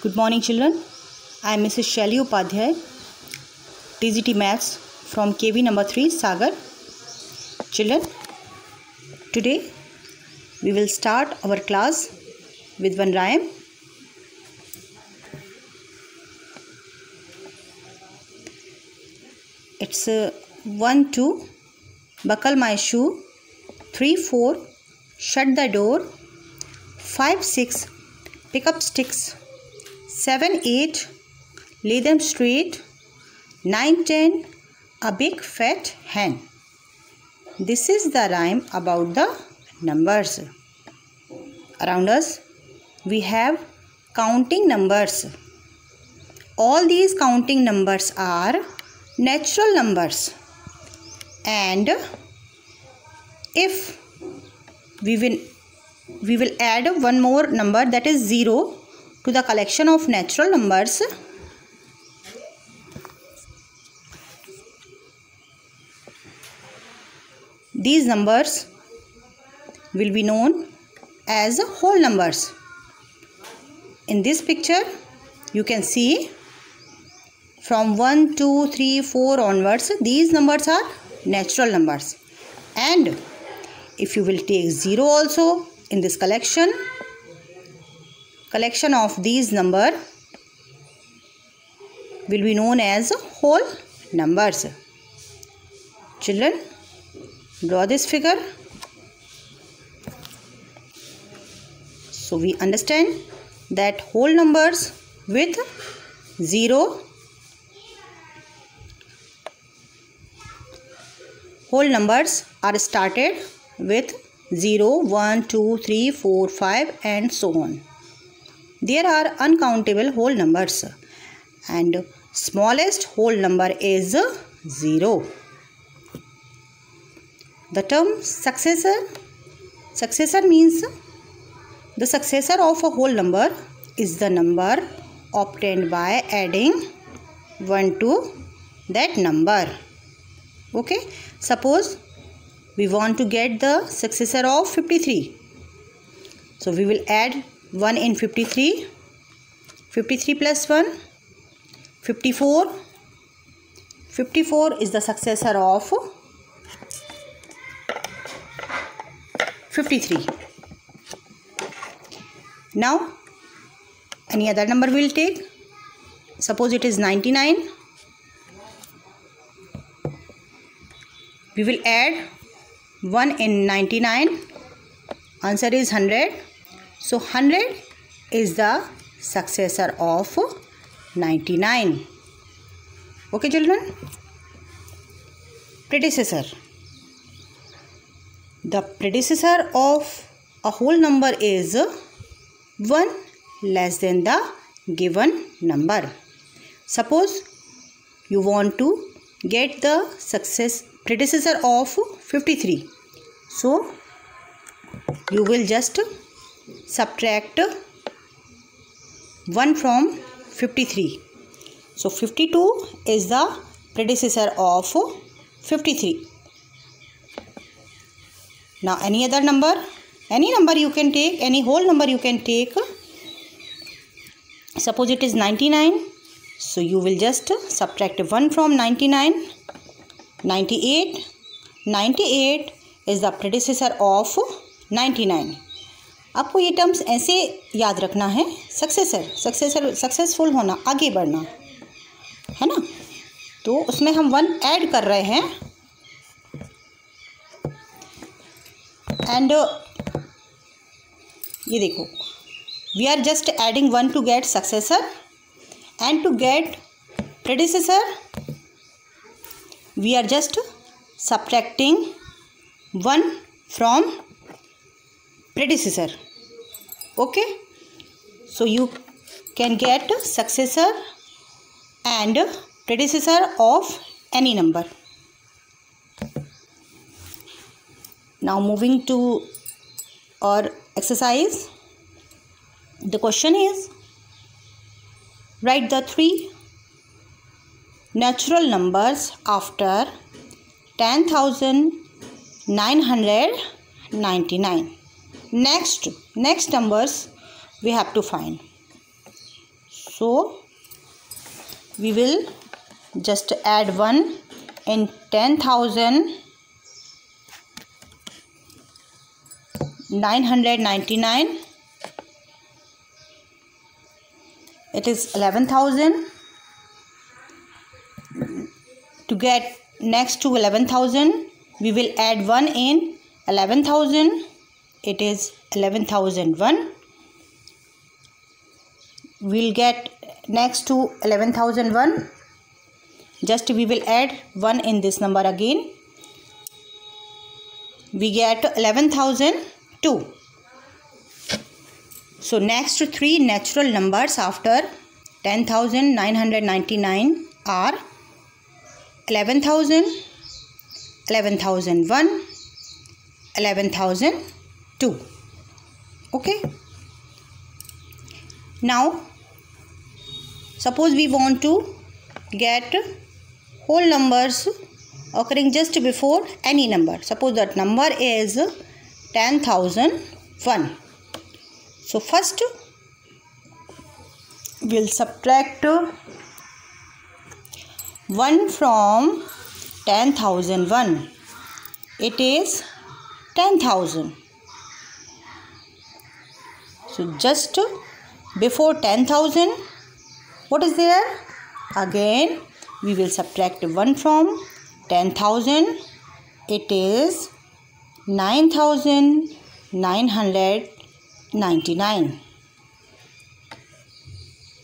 Good morning, children. I am Mrs. Shaili Upadhyay, TGT Maths from KV number 3, Sagar. Children, today we will start our class with one rhyme. It's 1, 2, buckle my shoe, 3, 4, shut the door, 5, 6, pick up sticks, 7, 8, lay them straight, 9, 10, a big fat hen. This is the rhyme about the numbers. Around us, we have counting numbers. All these counting numbers are natural numbers. And if we will add one more number, that is 0, to the collection of natural numbers, these numbers will be known as whole numbers. In this picture, you can see from 1, 2, 3, 4 onwards, these numbers are natural numbers. And if you will take 0 also in this collection of these number will be known as whole numbers. Children, draw this figure. So we understand that whole numbers with 0, whole numbers are started with 0, 1, 2, 3, 4, 5 and so on. There are uncountable whole numbers and smallest whole number is 0. The term successor means the successor of a whole number is the number obtained by adding 1 to that number. Okay, suppose we want to get the successor of 53. So we will add 1 in 53. 53 plus 1, 54. 54 is the successor of 53. Now, any other number we will take. Suppose it is 99. We will add 1 in 99. Answer is 100. So, 100 is the successor of 99. Okay, children? Predecessor. The predecessor of a whole number is 1 less than the given number. Suppose you want to get the predecessor of 53. So, you will just subtract 1 from 53. So, 52 is the predecessor of 53. Now, any other number? Any number you can take, any whole number you can take. Suppose it is 99. So, you will just subtract 1 from 99. 98. 98 is the predecessor of 99. आपको ये terms ऐसे याद रखना है. Successful होना, आगे बढ़ना है ना. तो उसमें हम 1 ऐड कर रहे हैं. एंड ये देखो, we are just adding 1 to get successor and to get predecessor we are just subtracting 1 from predecessor. Okay, so you can get successor and predecessor of any number. Now moving to our exercise, the question is, write the 3 natural numbers after 10,999. Next numbers we have to find. So we will just add 1 in 10,999. It is 11,000. To get next to 11,000, we will add 1 in 11,000. It is 11,001. We'll get next to 11,001. Just we will add 1 in this number again. We get 11,002. So next 3 natural numbers after 10,999 are 11,000, 11,001, 11,002. Okay. Now suppose we want to get whole numbers occurring just before any number. Suppose that number is 10,001. So first we'll subtract 1 from 10,001. It is 10,000. So just before 10,000, what is there? Again we will subtract 1 from 10,000. It is 9,999.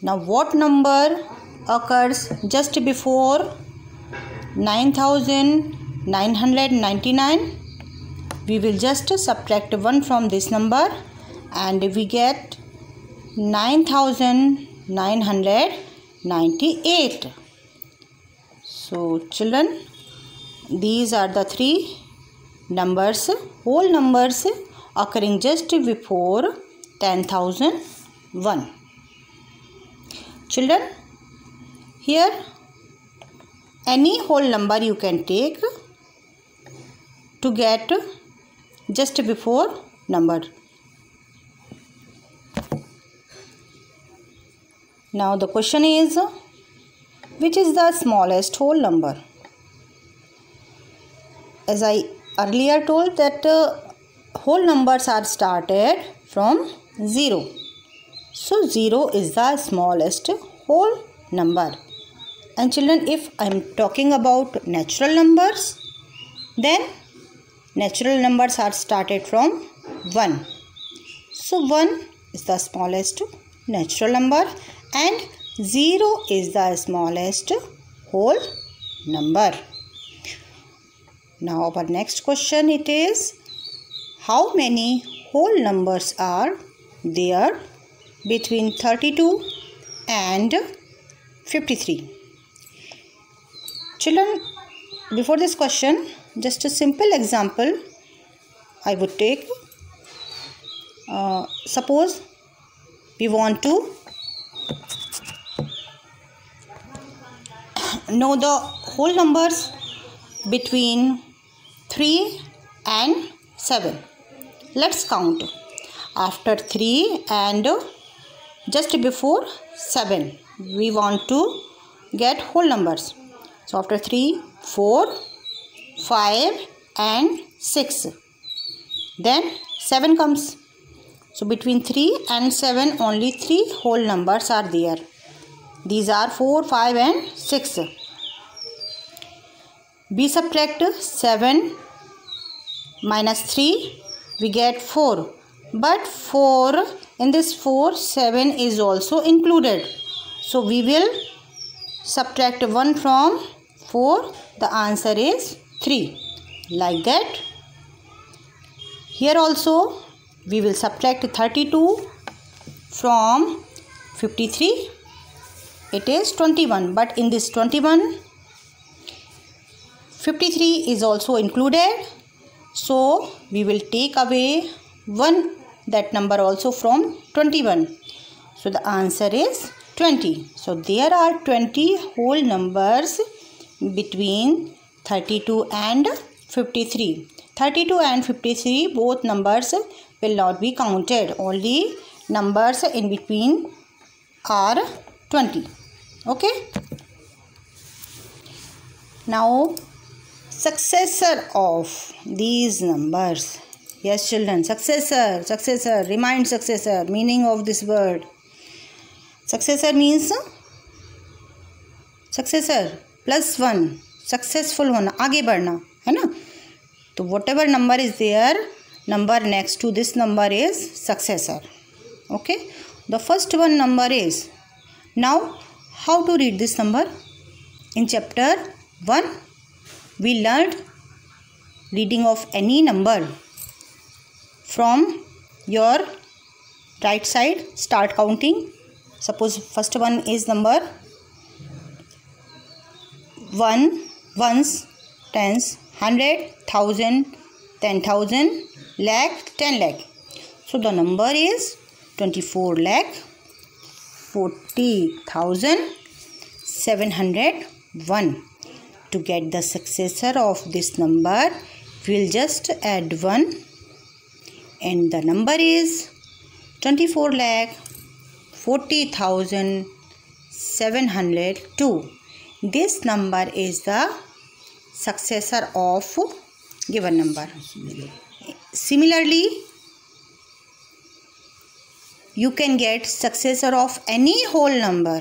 Now what number occurs just before 9,999? We will just subtract 1 from this number and we get 9,998. So children, these are the 3 numbers, whole numbers occurring just before 10,001. Children, here any whole number you can take to get just before number. Now the question is, which is the smallest whole number? As I earlier told that whole numbers are started from 0. So 0 is the smallest whole number. And children, if I am talking about natural numbers, then natural numbers are started from 1. So 1 is the smallest natural number and 0 is the smallest whole number. Now our next question it is, how many whole numbers are there between 32 and 53? Children, before this question, just a simple example I would take. Suppose we want to know the whole numbers between 3 and 7. Let's count. After 3 and just before 7, we want to get whole numbers. So after 3, 4, 5 and 6. Then 7 comes. So between 3 and 7 only 3 whole numbers are there. These are 4, 5 and 6. We subtract 7 minus 3, we get 4. But 4, in this 4, 7 is also included. So we will subtract 1 from 4. The answer is 3. Like that. Here also we will subtract 32 from 53. It is 21. But in this 21, 53 is also included. So we will take away 1 that number also from 21. So the answer is 20. So there are 20 whole numbers between 32 and 53. 32 and 53 both numbers will not be counted. Only numbers in between are 20. Okay. Now successor of these numbers. Yes children, successor, remind successor, meaning of this word. Successor means successor plus one, successful होना, आगे बढ़ना, है ना. तो whatever number is there, number next to this number is successor. Okay. The first one number is, now how to read this number? In chapter 1 we learned reading of any number. From your right side start counting. Suppose first one is number 1, ones, tens, 100, 1000, 10,000, lakh, 10 lakh. So the number is 24 lakh 40,701. To get the successor of this number, we'll just add 1 and the number is 24 lakh 40,702. This number is the successor of given number. Similarly, you can get successor of any whole number.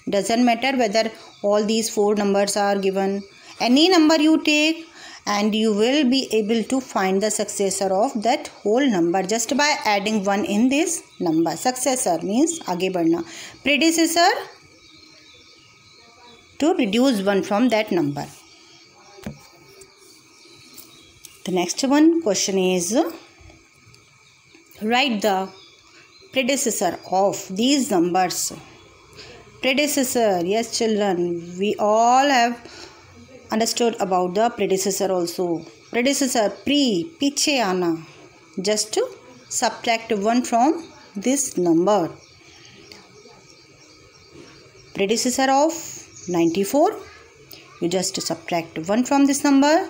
Doesn't matter whether all these 4 numbers are given. Any number you take and you will be able to find the successor of that whole number just by adding 1 in this number. Successor means आगे बढ़ना. Predecessor, to reduce 1 from that number. The next one question is, write the predecessor of these numbers. Predecessor, yes children, we all have understood about the predecessor also. Predecessor, पीछे आना. Just subtract 1 from this number. Predecessor of 94, you just subtract 1 from this number.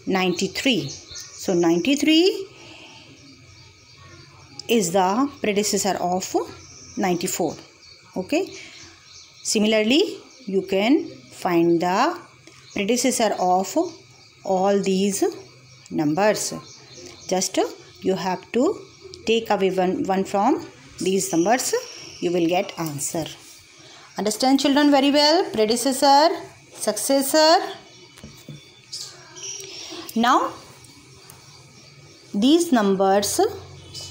93. So 93 is the predecessor of 94. Okay. Similarly, you can find the predecessor of all these numbers. Just you have to take away one from these numbers, you will get answer. Understand children very well? Predecessor, successor. Now these numbers,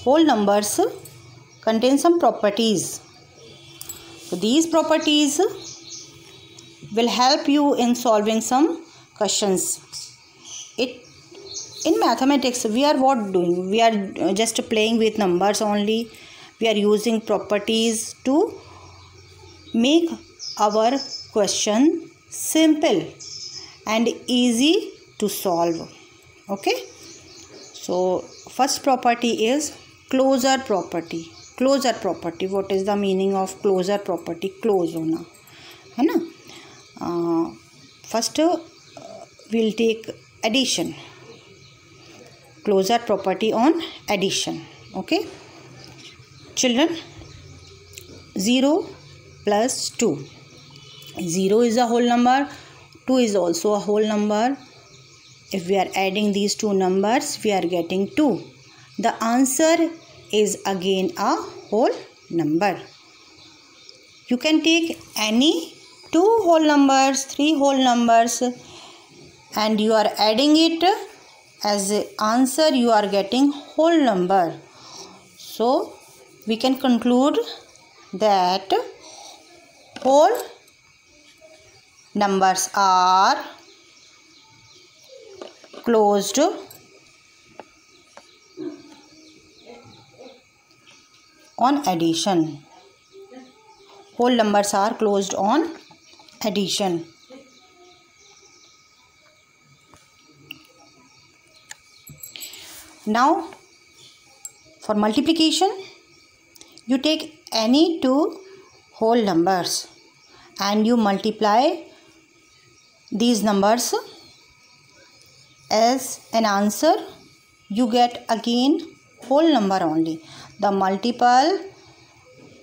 whole numbers, contain some properties. So these properties will help you in solving some questions. In mathematics, we are what doing? We are just playing with numbers only. We are using properties to make our question simple and easy to solve. Okay. So first property is closure property. Closure property. What is the meaning of closure property? Close होना, है ना? First we'll take addition. Closure property on addition. Okay. Children, 0 plus 2. 0 is a whole number. 2 is also a whole number. If we are adding these two numbers, we are getting 2. The answer is again a whole number. You can take any 2 whole numbers, 3 whole numbers, and you are adding it as an answer, you are getting whole number. So we can conclude that whole numbers are closed on addition. Whole numbers are closed on addition. Now for multiplication, you take any 2 whole numbers and you multiply these numbers as an answer, you get again whole number only. The multiple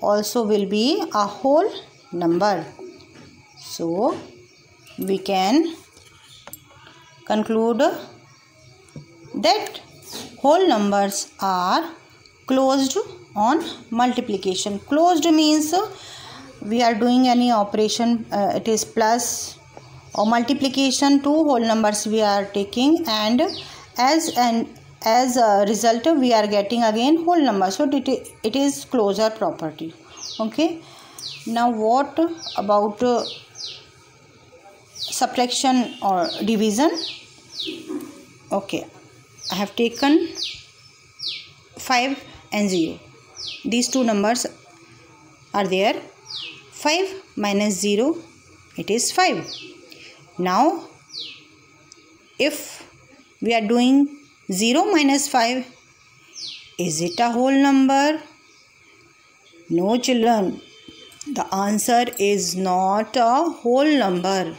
also will be a whole number. So we can conclude that whole numbers are closed on multiplication. Closed means we are doing any operation, it is plus or multiplication, two whole numbers we are taking, and as a result we are getting again whole number. So it is closure property. Okay. Now what about subtraction or division? Okay, I have taken 5 and 0. These two numbers are there. 5 minus 0, it is 5. Now if we are doing 0 minus 5, is it a whole number? No, children. The answer is not a whole number.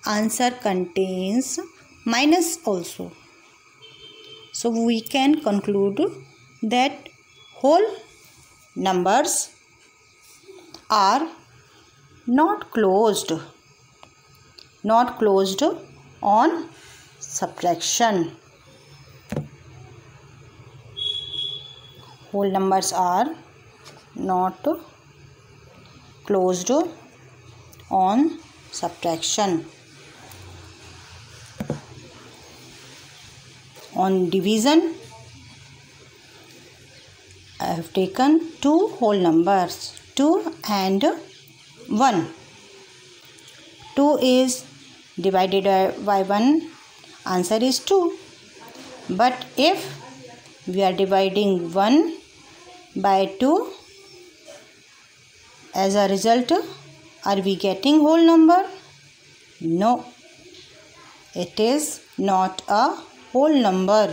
Answer contains minus also. So we can conclude that whole numbers are not closed on subtraction. Whole numbers are not closed on subtraction. On division, I have taken two whole numbers, 2 and 1. 2 is divided by 1, answer is 2. But if we are dividing 1 by 2, as a result, are we getting whole number? No, it is not a whole number.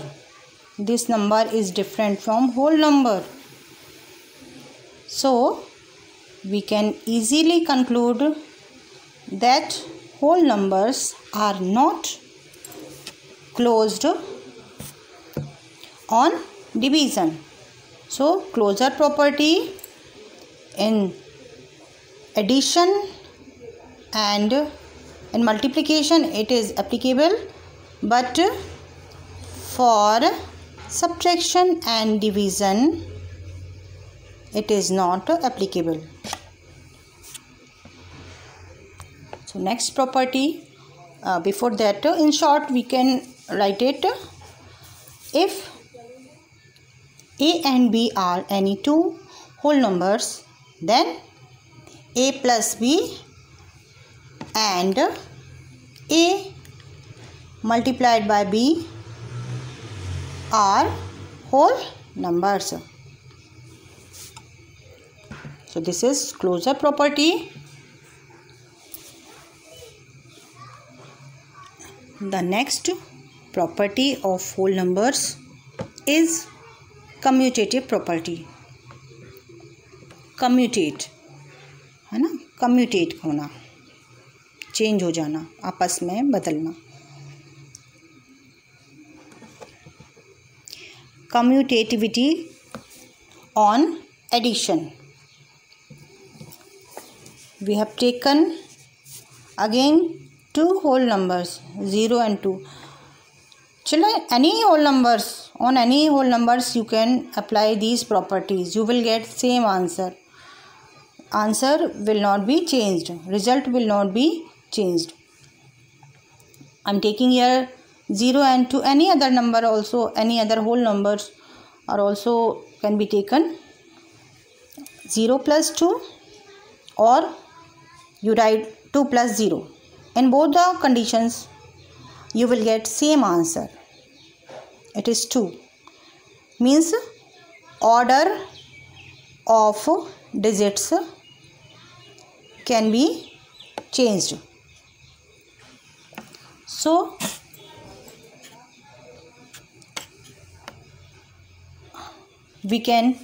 This number is different from whole number. So we can easily conclude that whole numbers are not closed on division. So closure property in addition and in multiplication it is applicable, but for subtraction and division it is not applicable. So next property, before that, in short we can write it. If A and B are any two whole numbers, then A plus B and A multiplied by B are whole numbers. So this is closure property. The next property of whole numbers is commutative property. Commutate है ना, commutate होना, change हो जाना, आपस में बदलना. Commutativity on addition. We have taken again two whole numbers, 0 and 2. Children, any whole numbers, on any whole numbers you can apply these properties. You will get same answer. Answer will not be changed. Result will not be changed. I am taking here 0 and 2. Any other number also, any other whole numbers are also can be taken. 0 plus 2 or you write 2 plus 0. In both the conditions you will get same answer. It is 2. Means order of digits can be changed. So we can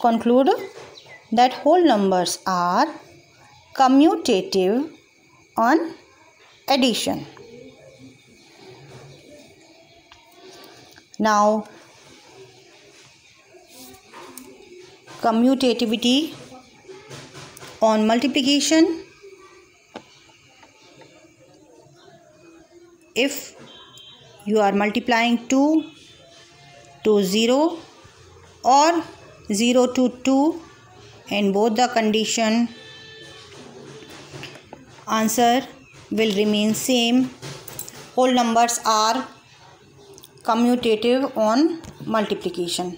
conclude that whole numbers are commutative on addition. Now commutativity On multiplication, if you are multiplying 2 to 0 or 0 to 2, in both the condition answer will remain same. Whole numbers are commutative on multiplication.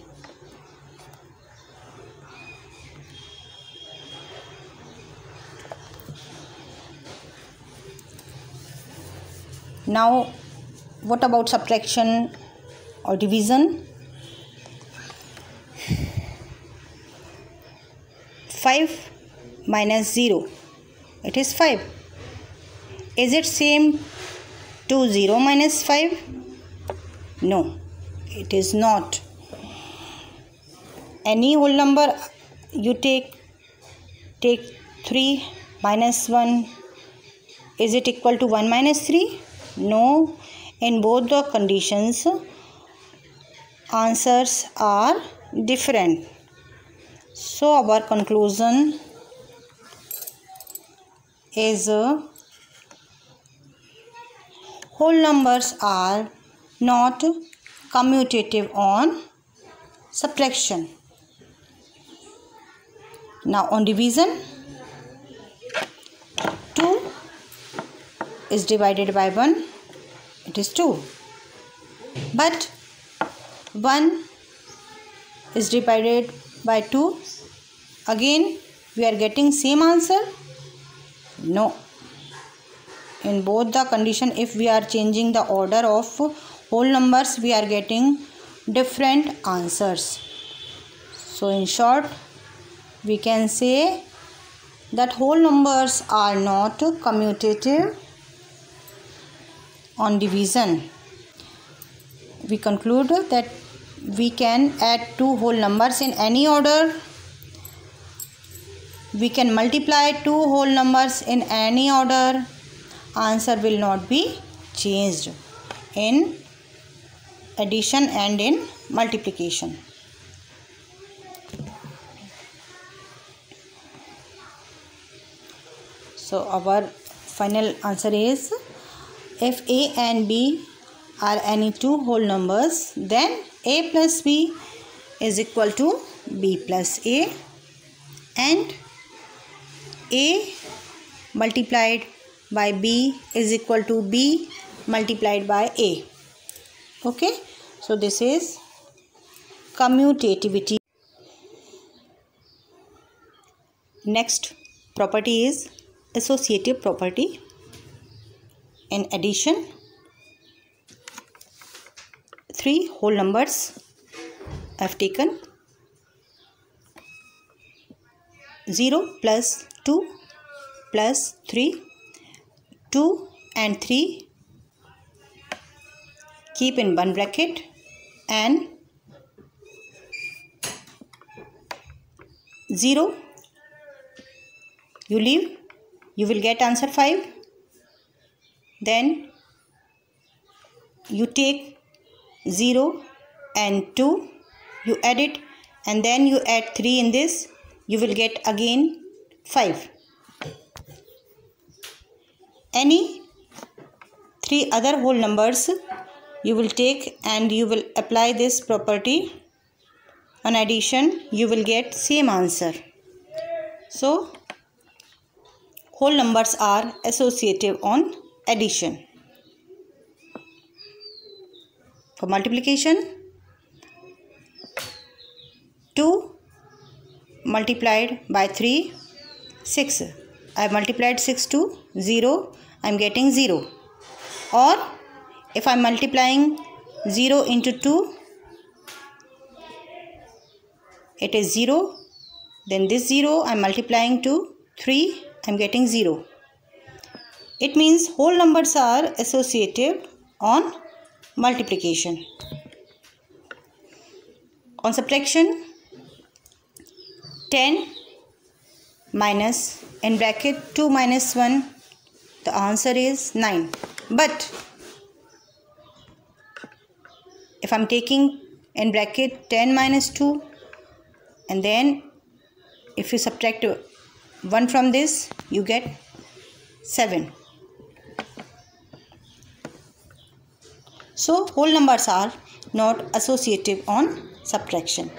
Now what about subtraction or division? 5 minus 0, it is 5. Is it same to 0 minus 5? No, it is not. Any whole number you take 3 minus 1, is it equal to 1 minus 3? No. In both the conditions answers are different. So our conclusion is whole numbers are not commutative on subtraction. Now on division, 2 is divided by 1, it is 2. But 1 is divided by 2, again we are getting same answer? No. In both the condition, if we are changing the order of whole numbers, we are getting different answers. So in short, we can say that whole numbers are not commutative on division. We conclude that we can add two whole numbers in any order. We can multiply two whole numbers in any order. Answer will not be changed in addition and in multiplication. So our final answer is, if A and B are any two whole numbers, then A plus B is equal to B plus A, and A multiplied by B is equal to B multiplied by A. Okay, so this is commutativity. Next property is associative property. In addition, three whole numbers I have taken. 0 plus 2 plus 3, 2 and 3 keep in one bracket, and 0 you leave, you will get answer 5. Then you take 0 and 2, you add it, and then you add 3 in this, you will get again 5. Any three other whole numbers you will take and you will apply this property on addition, you will get same answer. So whole numbers are associative on addition. For multiplication, 2 multiplied by 3, 6. I have multiplied 6 to 0, I am getting 0. Or if I am multiplying 0 into 2, it is 0. Then this 0 I am multiplying to 3, I am getting 0. It means whole numbers are associative on multiplication. On subtraction, 10 minus in bracket 2 minus 1, the answer is 9. But if I am taking in bracket 10 minus 2, and then if you subtract 1 from this, you get 7. So whole numbers are not associative on subtraction.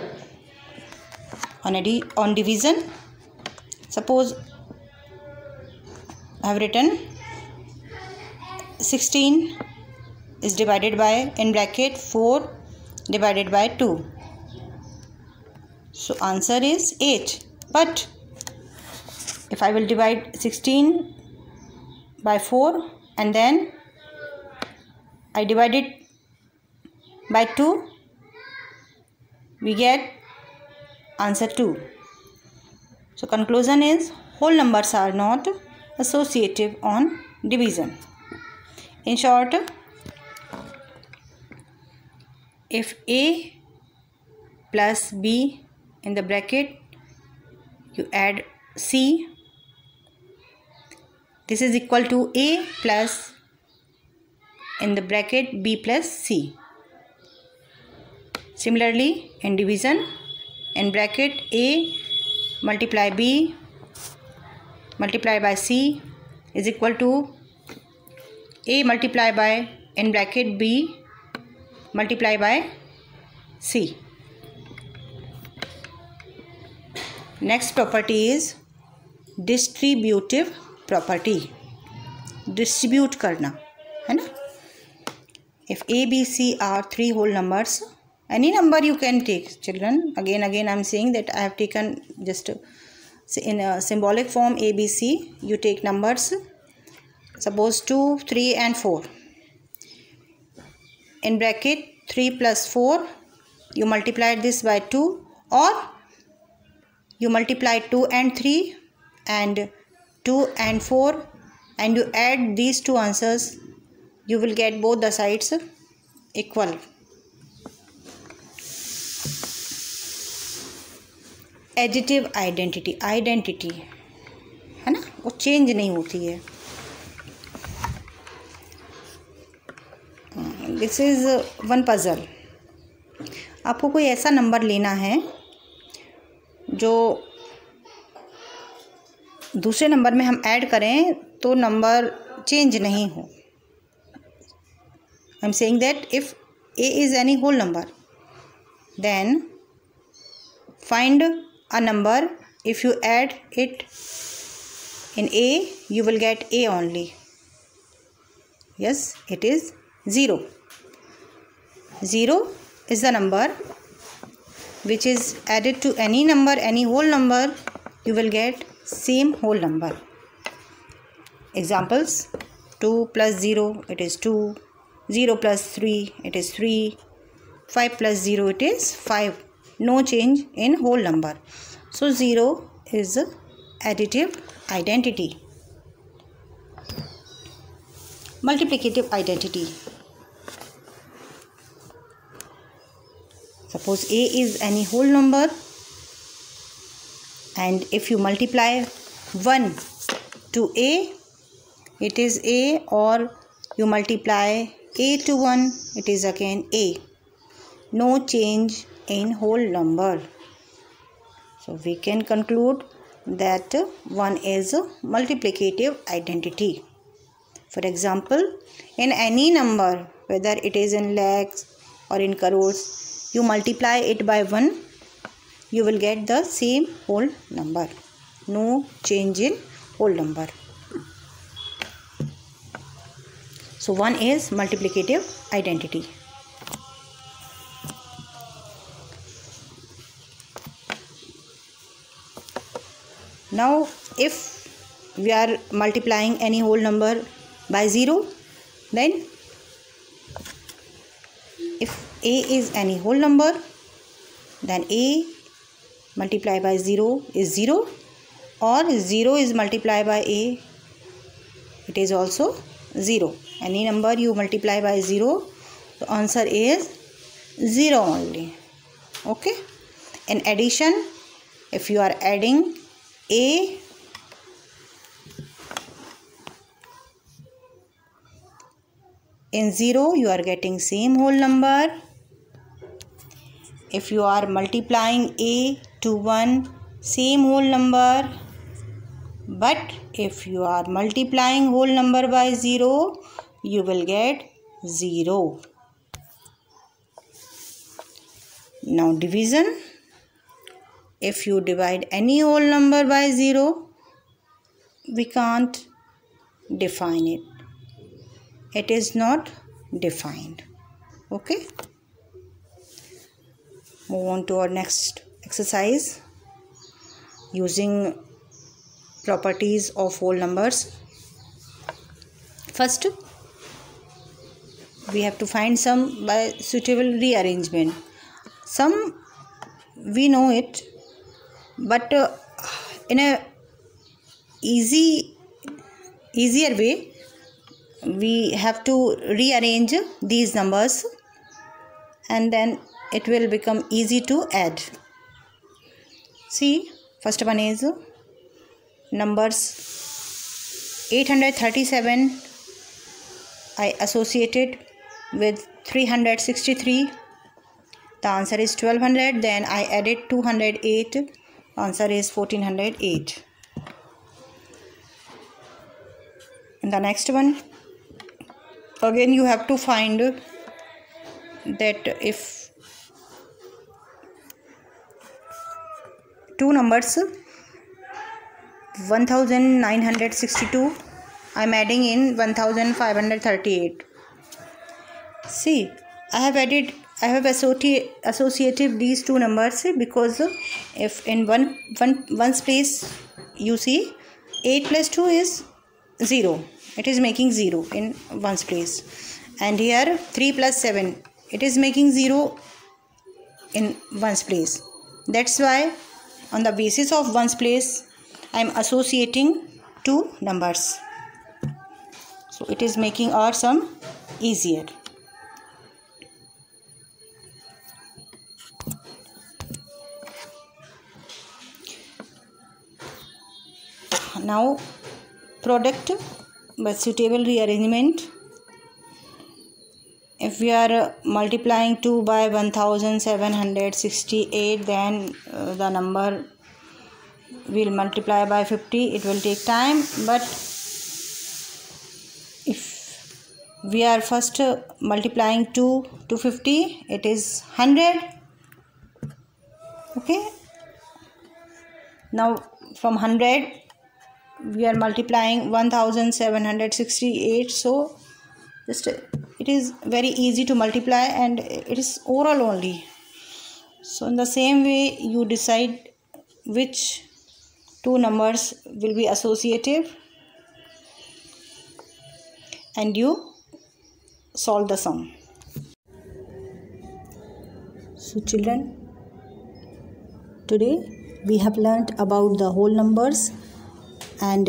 On division, suppose I have written 16 is divided by, in bracket, 4 divided by 2. So answer is 8. But if I will divide 16 by 4 and then I divide it by 2, we get answer 2. So conclusion is whole numbers are not associative on division. In short, if A plus B in the bracket, you add C, this is equal to A plus in the bracket B plus C. Similarly, in division, in bracket A multiply B multiply by C is equal to A multiply by, in bracket, B multiply by C. Next property is distributive property. Distribute करना है ना. If A, B, C are 3 whole numbers, any number you can take, children. Again I am saying that I have taken just in a symbolic form A, B, C. You take numbers. Suppose 2, 3 and 4. In bracket 3 plus 4, you multiply this by 2, or you multiply 2 and 3 and 2 and 4 and you add these two answers, you will get both the sides equal. Additive identity है ना, वो change नहीं होती है. This is one puzzle. आपको कोई ऐसा number लेना है जो दूसरे नंबर में हम ऐड करें तो नंबर चेंज नहीं हो. I am saying that if A is any whole number, then find a number. If you add it in A, you will get A only. Yes, it is 0. 0 is the number which is added to any number, any whole number, you will get same whole number. Examples: 2 plus 0, it is 2. 0 plus 3, it is 3. 5 plus 0, it is 5. No change in whole number. So 0 is additive identity. Multiplicative identity. Suppose A is any whole number, and if you multiply 1 to A, it is A, or you multiply A to 1, it is again A. No change in whole number. So we can conclude that 1 is a multiplicative identity. For example, in any number, whether it is in lakhs or in crores, you multiply it by 1, you will get the same whole number. No change in whole number. So 1 is multiplicative identity. Now if we are multiplying any whole number by 0, then if A is any whole number, then A multiplied by 0 is 0, or 0 is multiplied by A, it is also 0. Any number you multiply by 0, the answer is 0 only. Okay. In addition, if you are adding A in 0, you are getting same whole number. If you are multiplying A to 1, same whole number. but if you are multiplying whole number by 0, you will get 0. Now division. If you divide any whole number by 0, we can't define it. It is not defined. Okay. Move on to our next exercise using properties of whole numbers. First, we have to find sum by suitable rearrangement. Sum, we know it, but in a easier way, we have to rearrange these numbers and then it will become easy to add. See, first one is numbers 837 I associated with 363. The answer is 1200. Then I added 208. Answer is 1408. And the next one, again you have to find that if two numbers 1962, I am adding in 1538. See, I have associated these two numbers because if in one's place you see 8 plus 2 is 0, it is making 0 in one's place, and here 3 plus 7, it is making 0 in one's place. That's why on the basis of one's place I am associating two numbers, so it is making our sum easier. Now product by suitable rearrangement. If we are multiplying 2 by 1768, then the number will multiply by 50. It will take time, but if we are first multiplying 2 to 50, it is 100. Okay. Now from 100 we are multiplying 1768, so just it is very easy to multiply and it is oral only. So in the same way you decide which two numbers will be associative and you solve the sum. So children, today we have learnt about the whole numbers and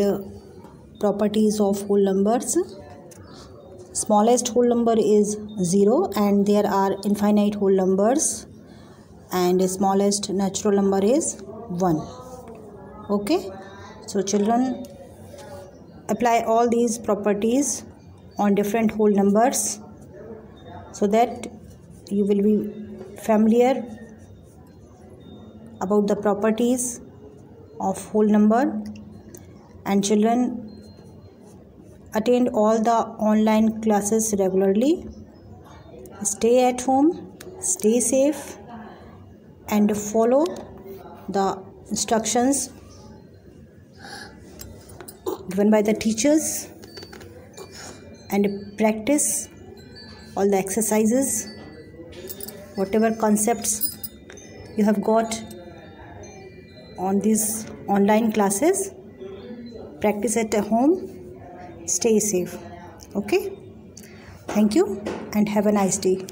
properties of whole numbers. Smallest whole number is 0 and there are infinite whole numbers, and smallest natural number is 1. Okay, so children, apply all these properties on different whole numbers so that you will be familiar about the properties of whole number. And children, attend all the online classes regularly. Stay at home, stay safe, and follow the instructions given by the teachers, and practice all the exercises, whatever concepts you have got on these online classes. Practice at home, stay safe. Okay, thank you and have a nice day.